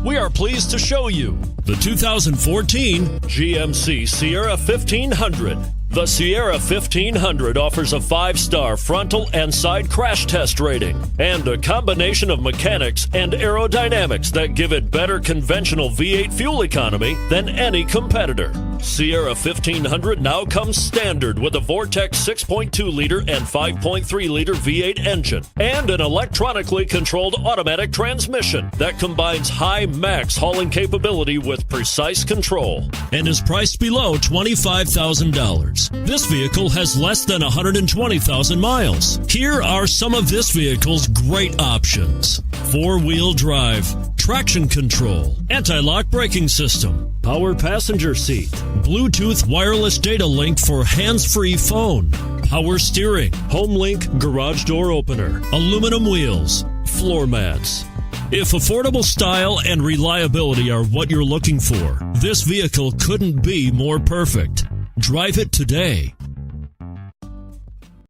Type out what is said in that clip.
We are pleased to show you the 2014 GMC Sierra 1500. The Sierra 1500 offers a 5-star frontal and side crash test rating and a combination of mechanics and aerodynamics that give it better conventional V8 fuel economy than any competitor. Sierra 1500 now comes standard with a Vortex 6.2-liter and 5.3-liter V8 engine and an electronically controlled automatic transmission that combines high max hauling capability with precise control and is priced below $25,000. This vehicle has less than 120,000 miles. Here are some of this vehicle's great options: 4-wheel drive, traction control, anti-lock braking system, power passenger seat, Bluetooth wireless data link for hands-free phone, power steering, HomeLink garage door opener, aluminum wheels, floor mats. If affordable style and reliability are what you're looking for, this vehicle couldn't be more perfect. Drive it today.